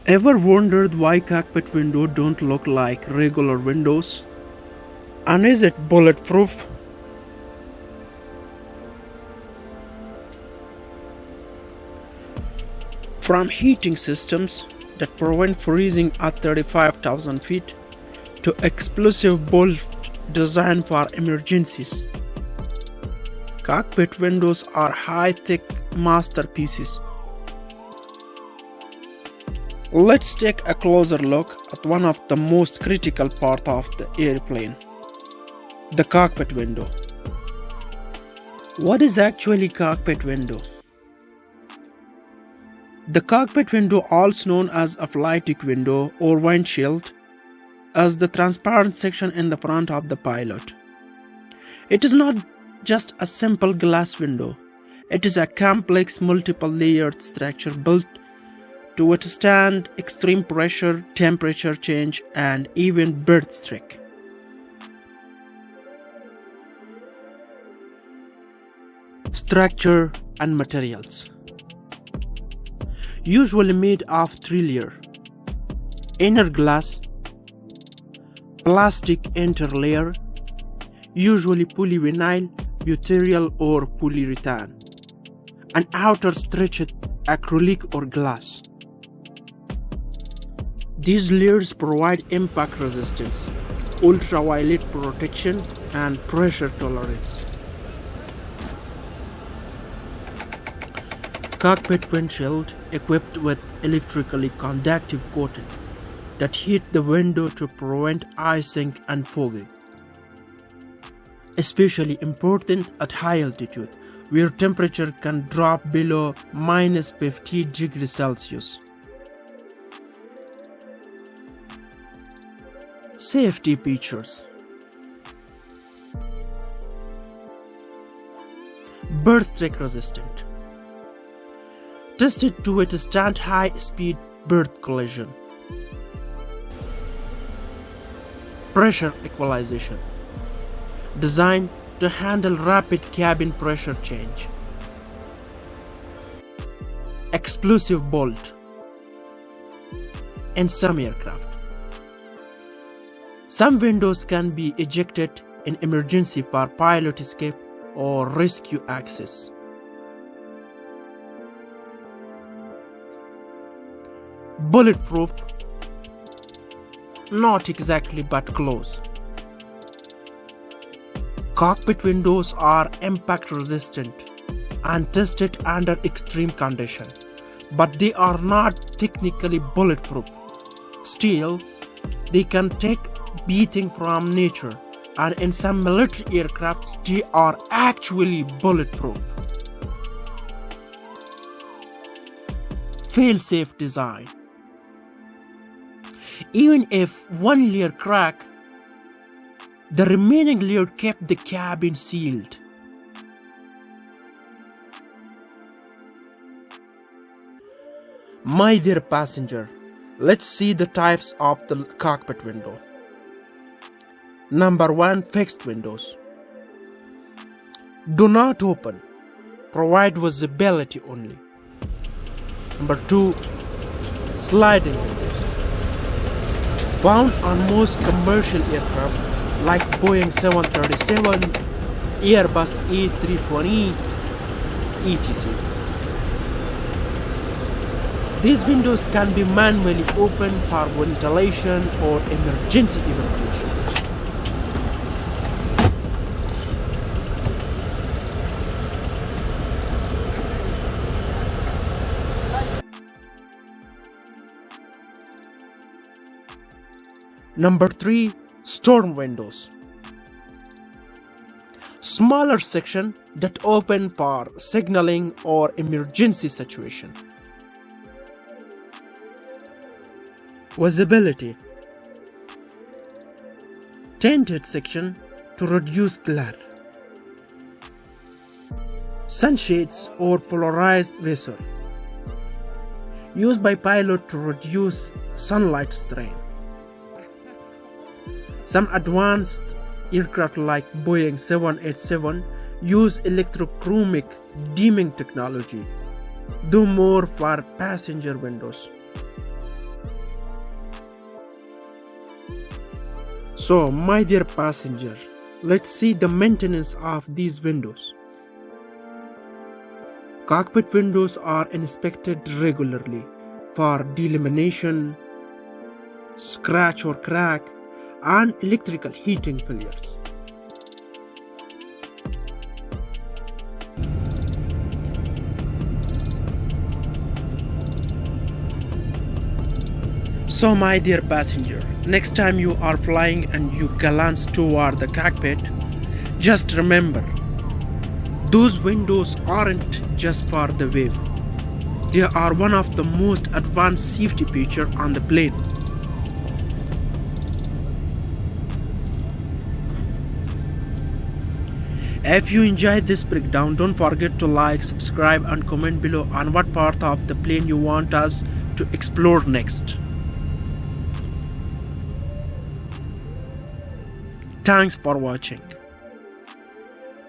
Ever wondered why cockpit windows don't look like regular windows? And is it bulletproof? From heating systems that prevent freezing at 35,000 feet to explosive bolt designed for emergencies, cockpit windows are high-tech masterpieces. Let's take a closer look at one of the most critical parts of the airplane, the cockpit window. What is actually cockpit window? The cockpit window, also known as a flight deck window or windshield, is the transparent section in the front of the pilot. It is not just a simple glass window. It is a complex multiple-layered structure built to withstand extreme pressure, temperature change, and even bird strike. Structure and materials. Usually made of three-layer: inner glass, plastic interlayer, usually polyvinyl, butyryl or polyurethane, and outer stretched acrylic or glass. These layers provide impact resistance, ultraviolet protection, and pressure tolerance. Cockpit windshield equipped with electrically conductive coating that heat the window to prevent icing and fogging. Especially important at high altitude, where temperature can drop below minus 50 degrees Celsius. Safety features. Bird strike resistant. Tested to withstand high-speed bird collision. Pressure equalization. Designed to handle rapid cabin pressure change. Explosive bolt. In some aircraft, some windows can be ejected in emergency for pilot escape or rescue access. Bulletproof? Not exactly, but close. Cockpit windows are impact resistant and tested under extreme condition, but they are not technically bulletproof. Still, they can take beating from nature, and in some military aircrafts they are actually bulletproof. Fail-safe design. Even if one layer crack, the remaining layer kept the cabin sealed. My dear passenger, let's see the types of the cockpit window. Number 1. Fixed windows. Do not open. Provide visibility only. Number 2. Sliding windows. Found on most commercial aircraft like Boeing 737, Airbus A320, etc. These windows can be manually opened for ventilation or emergency evacuation. Number 3. Storm windows. Smaller section that open for signaling or emergency situation. Visibility. Tinted section to reduce glare. Sunshades or polarized visor. Used by pilot to reduce sunlight strain. Some advanced aircraft like Boeing 787 use electrochromic dimming technology, do more for passenger windows. So, my dear passenger, let's see the maintenance of these windows. Cockpit windows are inspected regularly for delamination, scratch or crack, and electrical heating failures. So, my dear passenger, next time you are flying and you glance toward the cockpit, just remember, those windows aren't just for the view. They are one of the most advanced safety features on the plane. If you enjoyed this breakdown, don't forget to like, subscribe, and comment below on what part of the plane you want us to explore next. Thanks for watching.